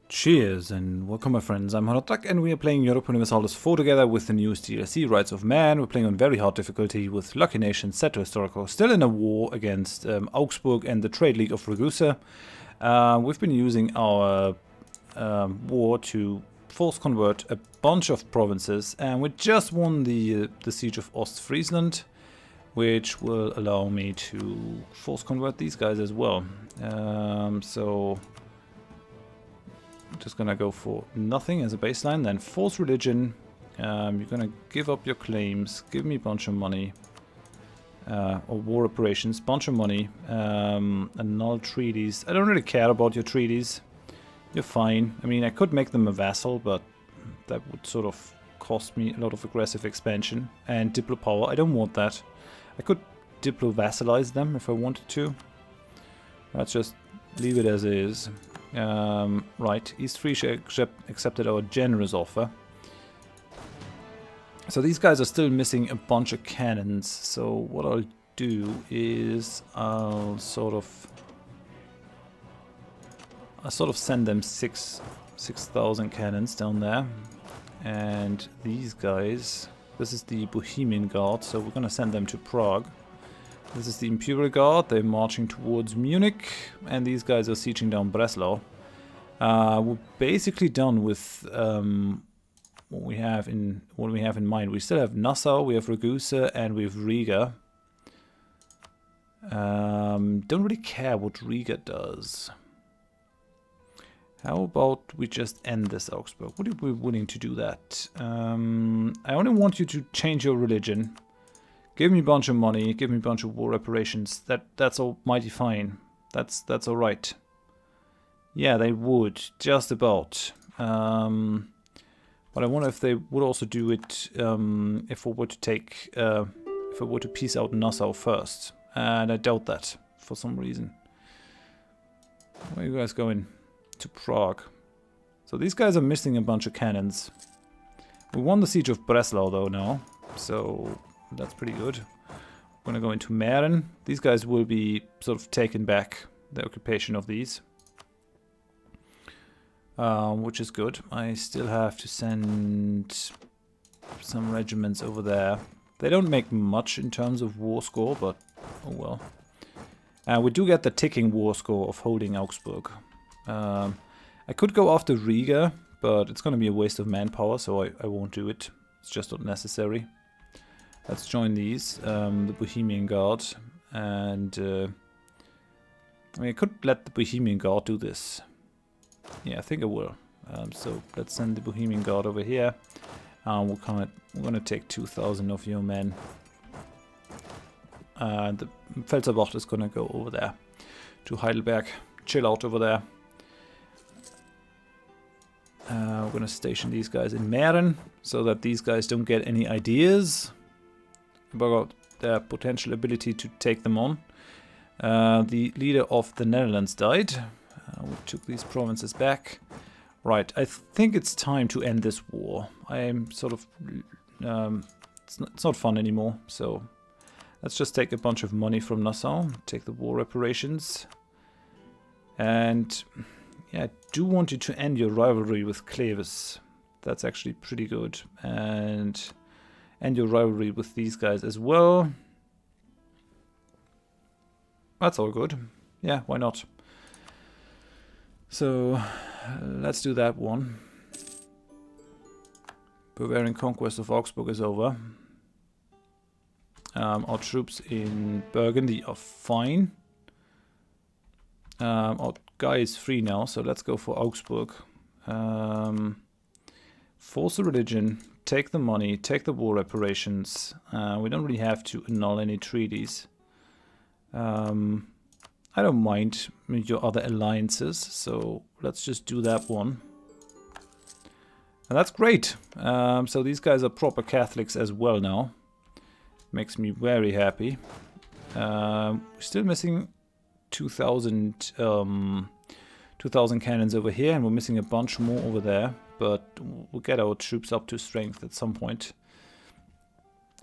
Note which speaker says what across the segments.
Speaker 1: Cheers and welcome my friends, I'm Horath and we are playing Europa Universalis IV together with the newest DLC, Rights of Man. We're playing on very hard difficulty with Lucky Nation set to Historical, still in a war against Augsburg and the Trade League of Ragusa. We've been using our war to force convert a bunch of provinces, and we just won the siege of Ostfriesland, which will allow me to force convert these guys as well. So I'm just gonna go for nothing as a baseline, then force religion. You're gonna give up your claims, give me a bunch of money, or war operations, bunch of money, annul treaties. I don't really care about your treaties. You're fine. I mean, I could make them a vassal, but that would sort of cost me a lot of aggressive expansion and diplo power. I don't want that. I could diplo vassalize them if I wanted to. Let's just leave it as is. Right, East Frisia accepted our generous offer. So these guys are still missing a bunch of cannons. So what I'll do is I'll sort of send them 6,000 cannons down there, and these guys. This is the Bohemian Guard, so we're gonna send them to Prague. This is the Imperial Guard, they're marching towards Munich, and these guys are sieging down Breslau. We're basically done with what we have in mind. We still have Nassau, we have Ragusa, and we have Riga. Don't really care what Riga does. How about we just end this Augsburg? Would you be willing to do that? I only want you to change your religion. Give me a bunch of money, give me a bunch of war reparations. That's all mighty fine. That's all right. Yeah, they would, just about. But I wonder if they would also do it if we were to take, if we were to piece out Nassau first. And I doubt that for some reason. Where are you guys going? To Prague. So these guys are missing a bunch of cannons. We won the siege of Breslau though now, so that's pretty good. We're gonna go into Mähren. These guys will be sort of taken back, the occupation of these, which is good. I still have to send some regiments over there. They don't make much in terms of war score, but oh well. We do get the ticking war score of holding Augsburg. I could go after Riga, but it's going to be a waste of manpower, so I won't do it. It's just not necessary. Let's join these, the Bohemian Guard, and I mean, I could let the Bohemian Guard do this. Yeah, I think I will. So let's send the Bohemian Guard over here. We're going to take 2,000 of your men. The Pfälzerwacht is going to go over there to Heidelberg. Chill out over there. We're going to station these guys in Mähren, so that these guys don't get any ideas about their potential ability to take them on. The leader of the Netherlands died. We took these provinces back. Right, I think it's time to end this war. I'm sort of... it's not fun anymore, so let's just take a bunch of money from Nassau, take the war reparations. And yeah, I do want you to end your rivalry with Cleves. That's actually pretty good. And end your rivalry with these guys as well. That's all good. Yeah, why not? So let's do that one. Bavarian conquest of Augsburg is over. Our troops in Burgundy are fine. Our guy is free now, so let's go for Augsburg. Force the religion, take the money, take the war reparations. We don't really have to annul any treaties. I don't mind your other alliances, so let's just do that one. And that's great. So these guys are proper Catholics as well now. Makes me very happy. We're still missing 2,000 cannons over here, and we're missing a bunch more over there, but we'll get our troops up to strength at some point.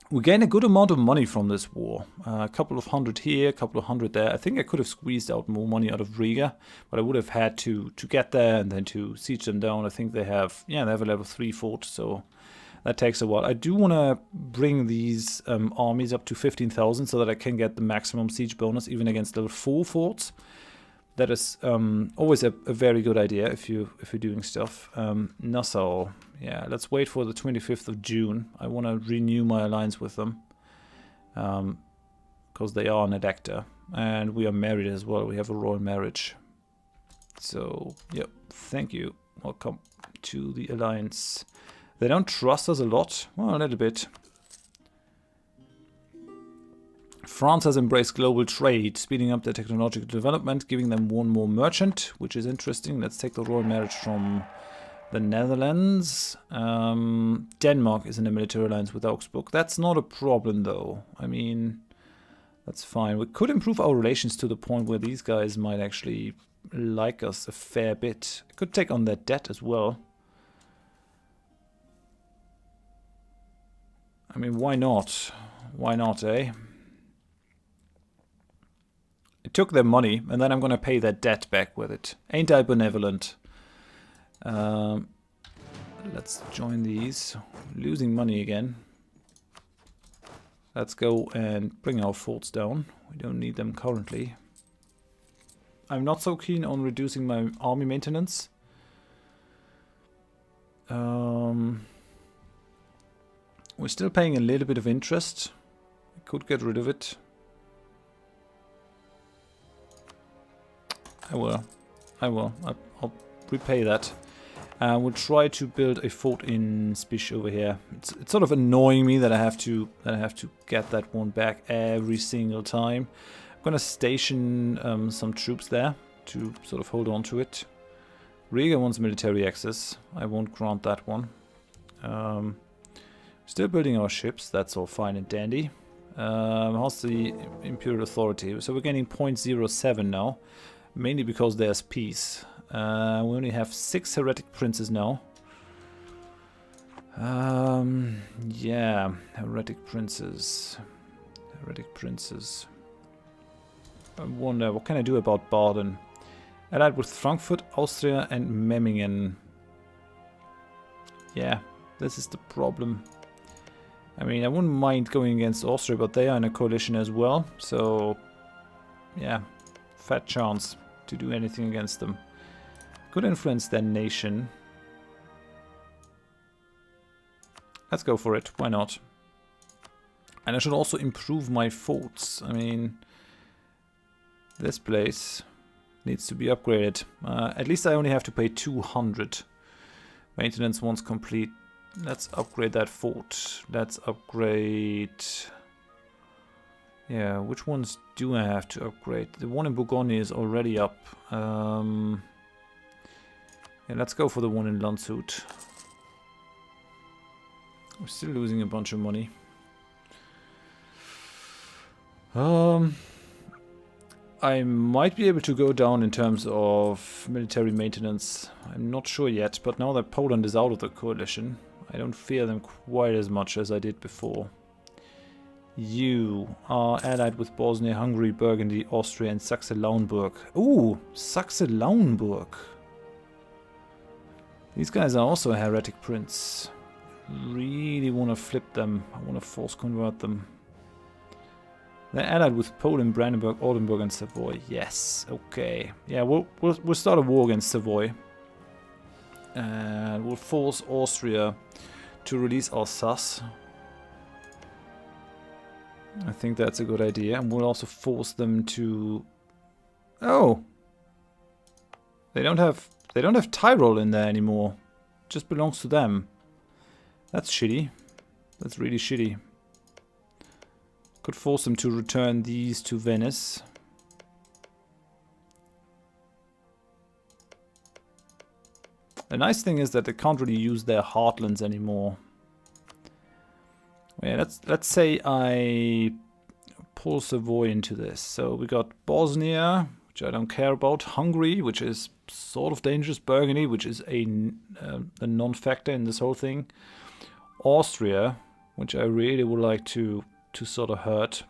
Speaker 1: We gain a good amount of money from this war. A couple of hundred here, a couple of hundred there. I think I could have squeezed out more money out of Riga, but I would have had to get there and then to siege them down. I think they have, yeah, they have a level 3 fort, so that takes a while. I do want to bring these armies up to 15,000 so that I can get the maximum siege bonus even against level 4 forts. That is always a very good idea if you're doing stuff. Nassau, yeah, let's wait for the 25th of June. I want to renew my alliance with them because they are an elector and we are married as well. We have a royal marriage. So, yep, thank you. Welcome to the alliance. They don't trust us a lot. Well, a little bit. France has embraced global trade, speeding up their technological development, giving them one more merchant, which is interesting. Let's take the royal marriage from the Netherlands. Denmark is in a military alliance with Augsburg. That's not a problem, though. I mean, that's fine. We could improve our relations to the point where these guys might actually like us a fair bit. I could take on their debt as well. I mean, why not? Why not, eh? I took their money, and then I'm going to pay their debt back with it. Ain't I benevolent? Let's join these. Losing money again. Let's go and bring our forts down. We don't need them currently. I'm not so keen on reducing my army maintenance. We're still paying a little bit of interest. We could get rid of it. I will. I'll repay that. We'll try to build a fort in Spish over here. It's sort of annoying me that I have to get that one back every single time. I'm gonna station some troops there to sort of hold on to it. Riga wants military access. I won't grant that one. Still building our ships. That's all fine and dandy. How's the Imperial Authority? So we're getting 0.07 now. Mainly because there's peace. We only have 6 heretic princes now. Yeah, heretic princes. Heretic princes. I wonder, what can I do about Baden? Allied with Frankfurt, Austria and Memmingen. Yeah, this is the problem. I mean, I wouldn't mind going against Austria, but they are in a coalition as well. So, yeah, fat chance to do anything against them. Could influence their nation. Let's go for it. Why not? And I should also improve my forts. I mean, this place needs to be upgraded. At least I only have to pay 200. Maintenance once complete. Let's upgrade that fort. Let's upgrade... Yeah, which ones do I have to upgrade? The one in Bourgogne is already up. Yeah, let's go for the one in Landshut. We're still losing a bunch of money. I might be able to go down in terms of military maintenance. I'm not sure yet, but now that Poland is out of the coalition, I don't fear them quite as much as I did before. You are allied with Bosnia, Hungary, Burgundy, Austria and Saxe-Lauenburg. Ooh, Saxe-Lauenburg. These guys are also a heretic prince. Really want to flip them. I want to force convert them. They're allied with Poland, Brandenburg, Oldenburg and Savoy. Yes, okay. Yeah, we'll start a war against Savoy. And we'll force Austria to release Alsace. I think that's a good idea. And we'll also force them to... Oh! They don't have Tyrol in there anymore. It just belongs to them. That's shitty. That's really shitty. Could force them to return these to Venice. The nice thing is that they can't really use their heartlands anymore. Yeah, let's say I pull Savoy into this. So we got Bosnia, which I don't care about. Hungary, which is sort of dangerous. Burgundy, which is a non-factor in this whole thing. Austria, which I really would like to sort of hurt.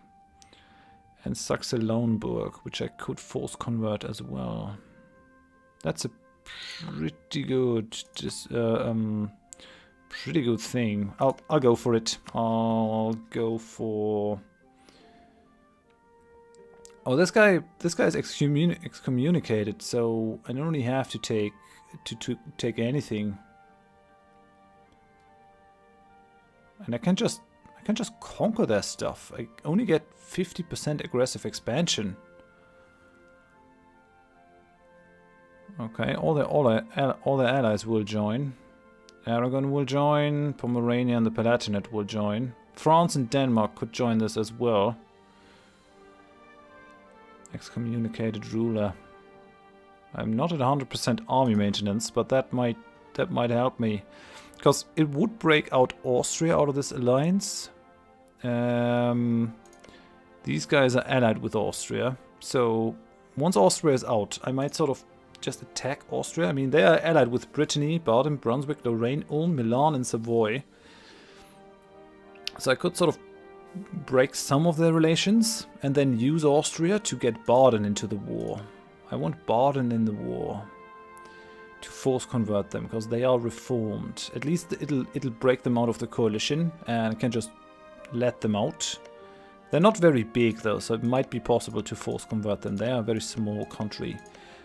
Speaker 1: And Saxe-Lauenburg, which I could force convert as well. That's a pretty good, pretty good thing. I'll go for it. I'll go for. Oh, this guy is excommunicated, so I don't really have to take anything. And I can just conquer their stuff. I only get 50% aggressive expansion. Okay, all the allies will join. Aragon will join. Pomerania and the Palatinate will join. France and Denmark could join this as well. Excommunicated ruler. I'm not at 100% army maintenance, but that might help me, because it would break out Austria out of this alliance. These guys are allied with Austria, so once Austria is out, I might sort of just attack Austria. I mean, they are allied with Brittany, Baden, Brunswick, Lorraine, Ulm, Milan, and Savoy. So I could sort of break some of their relations and then use Austria to get Baden into the war. I want Baden in the war to force convert them, because they are reformed. At least it'll break them out of the coalition, and I can just let them out. They're not very big though, so it might be possible to force convert them. They are a very small country.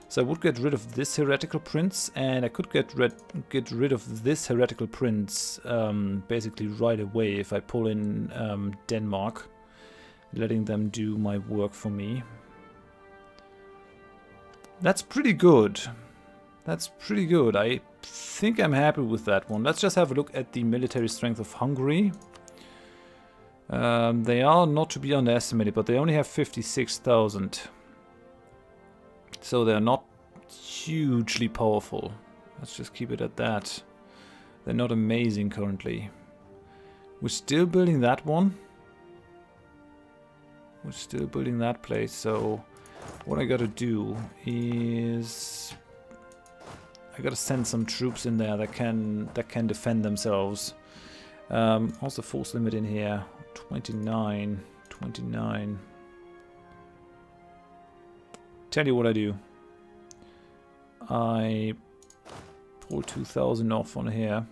Speaker 1: So I would get rid of this heretical prince, and I could get rid of this heretical prince basically right away if I pull in Denmark, letting them do my work for me. That's pretty good. That's pretty good. I think I'm happy with that one. Let's just have a look at the military strength of Hungary. They are not to be underestimated, but they only have 56,000. So they're not hugely powerful. Let's just keep it at that. They're not amazing currently. We're still building that one. We're still building that place. So what I gotta do is I gotta send some troops in there that can defend themselves. Also force limit in here. 29. Tell you what I do. I pull 2,000 off on here.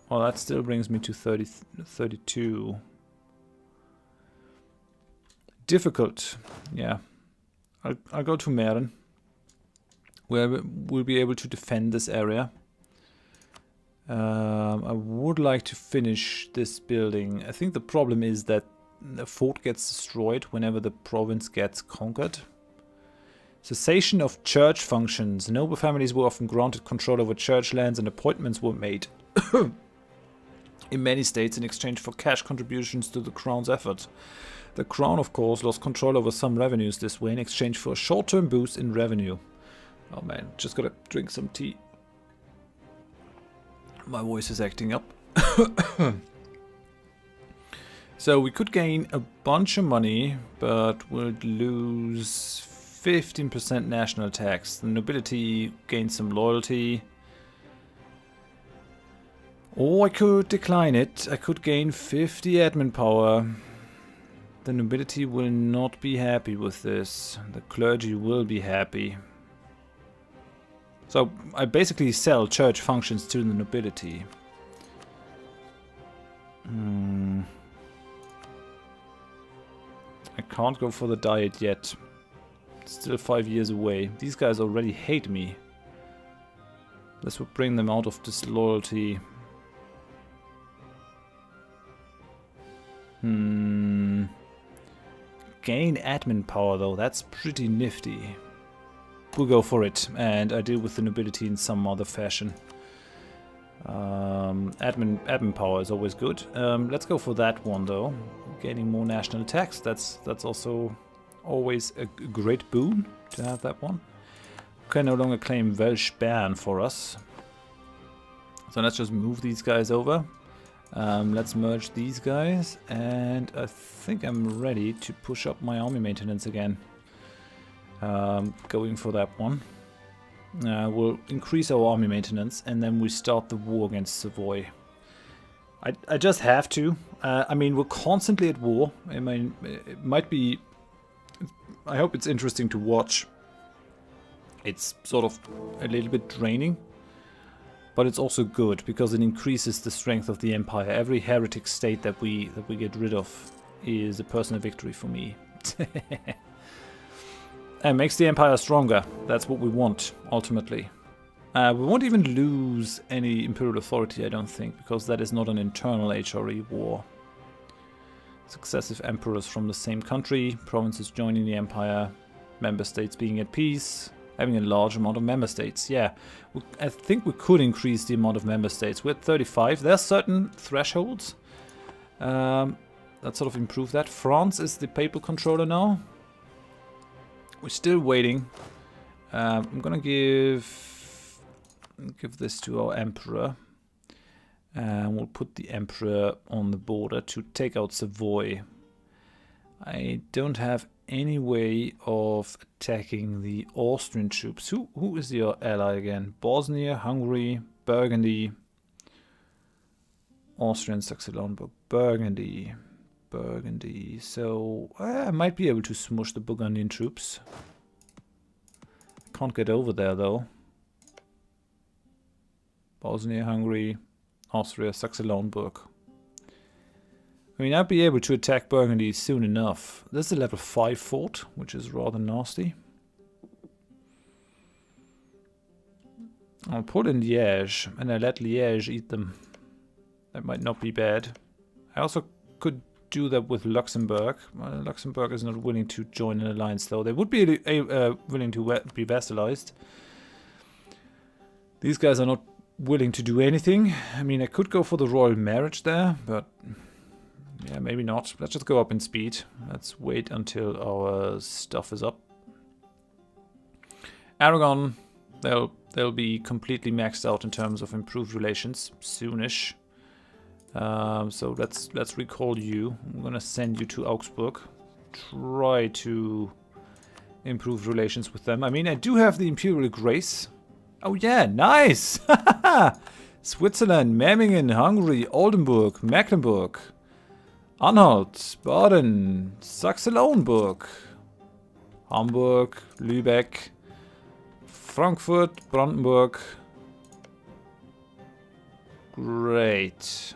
Speaker 1: Well, that still brings me to 32. Difficult. Yeah. I'll go to Mähren, where we'll be able to defend this area. I would like to finish this building. I think the problem is that the fort gets destroyed whenever the province gets conquered. Cessation of church functions. Noble families were often granted control over church lands, and appointments were made in many states in exchange for cash contributions to the crown's effort. The crown, of course, lost control over some revenues this way in exchange for a short-term boost in revenue. Oh man, just gotta drink some tea. My voice is acting up. So we could gain a bunch of money, but we'll lose 15% national tax. The nobility gains some loyalty. Or I could decline it. I could gain 50 admin power. The nobility will not be happy with this. The clergy will be happy. So I basically sell church functions to the nobility. I can't go for the diet yet. Still 5 years away. These guys already hate me. This would bring them out of disloyalty. Gain admin power though, that's pretty nifty. We'll go for it, and I deal with the nobility in some other fashion. Admin power is always good. Let's go for that one though. Gaining more national tax, that's also always a great boon to have that one. Can no longer claim Welsh Bern for us. So let's just move these guys over. Let's merge these guys, and I think I'm ready to push up my army maintenance again. Going for that one. We'll increase our army maintenance, and then we start the war against Savoy. I just have to. I mean, we're constantly at war. I mean, it might be... I hope it's interesting to watch. It's sort of a little bit draining, but it's also good because it increases the strength of the empire. Every heretic state that we get rid of is a personal victory for me. And makes the empire stronger. That's what we want, ultimately. We won't even lose any imperial authority, I don't think, because that is not an internal HRE war. Successive emperors from the same country, provinces joining the empire, member states being at peace, having a large amount of member states. Yeah, I think we could increase the amount of member states. We're at 35. There are certain thresholds that sort of improve that. France is the papal controller now. We're still waiting. I'm gonna give this to our emperor, and we'll put the emperor on the border to take out Savoy. I don't have any way of attacking the Austrian troops. Who is your ally again? Bosnia, Hungary, Burgundy, Austria and Saxe-Lauenburg. Burgundy. So I might be able to smush the Burgundian troops. I can't get over there though. Bosnia, Hungary, Austria, Saxe-Lauenburg. I mean, I'd be able to attack Burgundy soon enough. This is a level 5 fort, which is rather nasty. I'll put in Liège, and I let Liège eat them. That might not be bad. I also could do that with Luxembourg. Luxembourg is not willing to join an alliance, though. They would be willing to be vassalized. These guys are not willing to do anything. I mean, I could go for the royal marriage there, but yeah, maybe not. Let's just go up in speed. Let's wait until our stuff is up. Aragon, they'll be completely maxed out in terms of improved relations soonish. So let's recall you. I'm gonna send you to Augsburg. Try to improve relations with them. I mean, I do have the Imperial Grace. Oh yeah, nice! Switzerland, Memmingen, Hungary, Oldenburg, Mecklenburg, Anhalt, Baden, Saxe-Lauenburg, Hamburg, Lübeck, Frankfurt, Brandenburg. Great.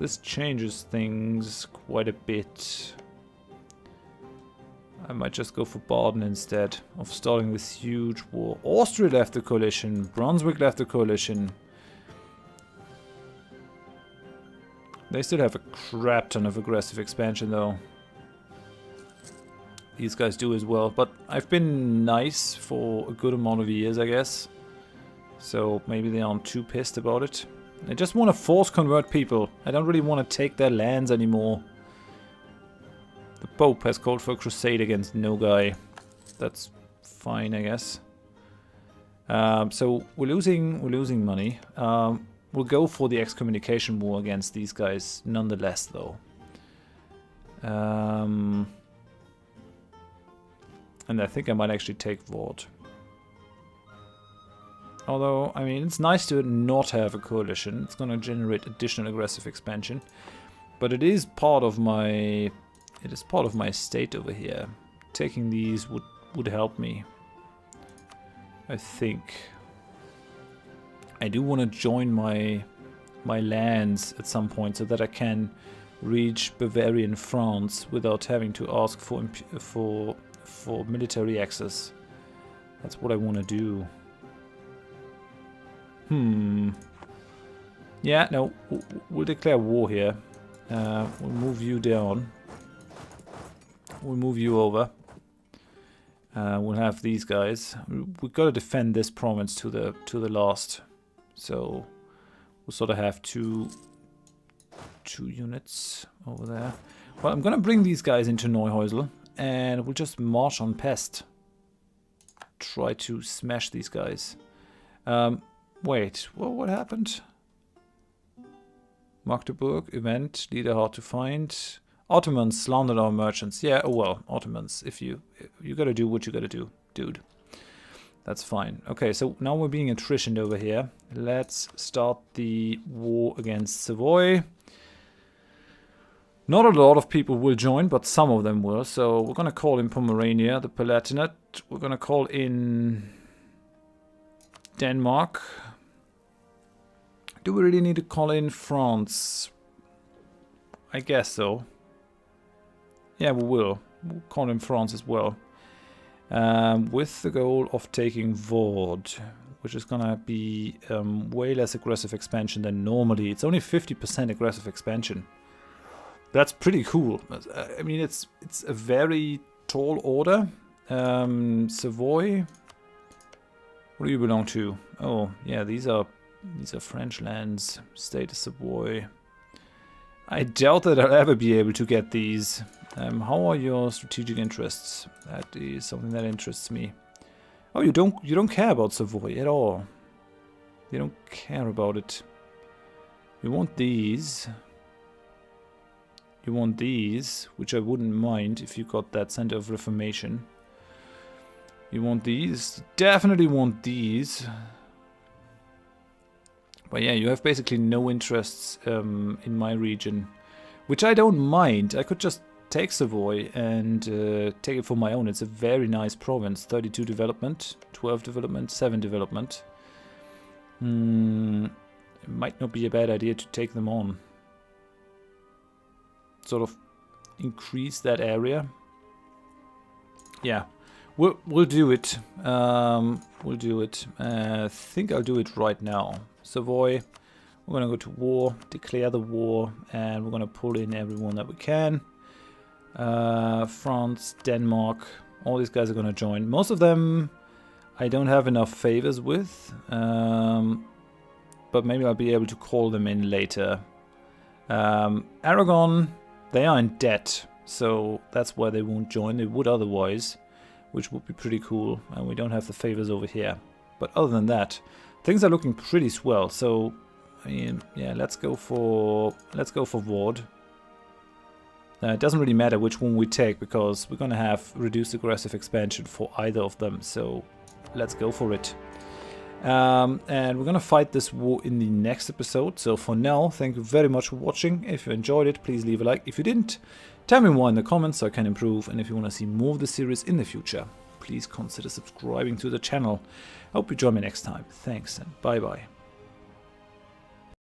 Speaker 1: This changes things quite a bit. I might just go for Baden instead of starting this huge war. Austria left the coalition. Brunswick left the coalition. They still have a crap ton of aggressive expansion though. These guys do as well. But I've been nice for a good amount of years, I guess. So maybe they aren't too pissed about it. I just want to force convert people. I don't really want to take their lands anymore. The Pope has called for a crusade against Nogai. That's fine, I guess. So we're losing money. We'll go for the excommunication war against these guys nonetheless, though. And I think I might actually take Vought. Although, I mean, it's nice to not have a coalition. It's going to generate additional aggressive expansion. But it is part of my... It is part of my estate over here. Taking these would help me. I think. I do want to join my lands at some point so that I can reach Bavarian France without having to ask for military access. That's what I want to do. Yeah, no, we'll declare war here. We'll move you down. We'll move you over. We'll have these guys. We've got to defend this province to the last. So we'll sort of have two units over there. Well, I'm gonna bring these guys into Neuhäusl, and we'll just march on Pest. Try to smash these guys. Wait, what happened? Magdeburg, event, leader hard to find. Ottomans slandered our merchants. Yeah, oh well, Ottomans, if you gotta do what you gotta do, dude. That's fine. Okay, so now we're being attritioned over here. Let's start the war against Savoy. Not a lot of people will join, but some of them will. So we're gonna call in Pomerania, the Palatinate. We're gonna call in Denmark. Do we really need to call in France? I guess so. Yeah, we will. We'll call in France as well. With the goal of taking Vaud, which is gonna be way less aggressive expansion than normally. It's only 50% aggressive expansion. That's pretty cool. I mean, it's a very tall order. Savoy. What do you belong to? Oh, yeah, these are French lands. State of Savoy. I doubt that I'll ever be able to get these. How are your strategic interests? That is something that interests me. Oh, you don't care about Savoy at all. You don't care about it. You want these. You want these, which I wouldn't mind if you got that Center of Reformation. You want these. You definitely want these. But yeah, you have basically no interests in my region, which I don't mind. I could just take Savoy and take it for my own. It's a very nice province. 32 development, 12 development, 7 development. It might not be a bad idea to take them on. Sort of increase that area. Yeah, we'll do it. We'll do it. I think I'll do it right now. Savoy, we're gonna go to war, declare the war, and we're gonna pull in everyone that we can. France, Denmark, all these guys are gonna join. Most of them I don't have enough favors with, but maybe I'll be able to call them in later. Aragon, they are in debt, so that's why they won't join. They would otherwise, which would be pretty cool, and we don't have the favors over here. But other than that, things are looking pretty swell. So, I mean, yeah, let's go for Vaud. It doesn't really matter which one we take because we're gonna have reduced aggressive expansion for either of them. So, let's go for it. And we're gonna fight this war in the next episode. So for now, thank you very much for watching. If you enjoyed it, please leave a like. If you didn't, tell me more in the comments so I can improve. And if you want to see more of the series in the future, please consider subscribing to the channel. I hope you join me next time. Thanks and bye bye.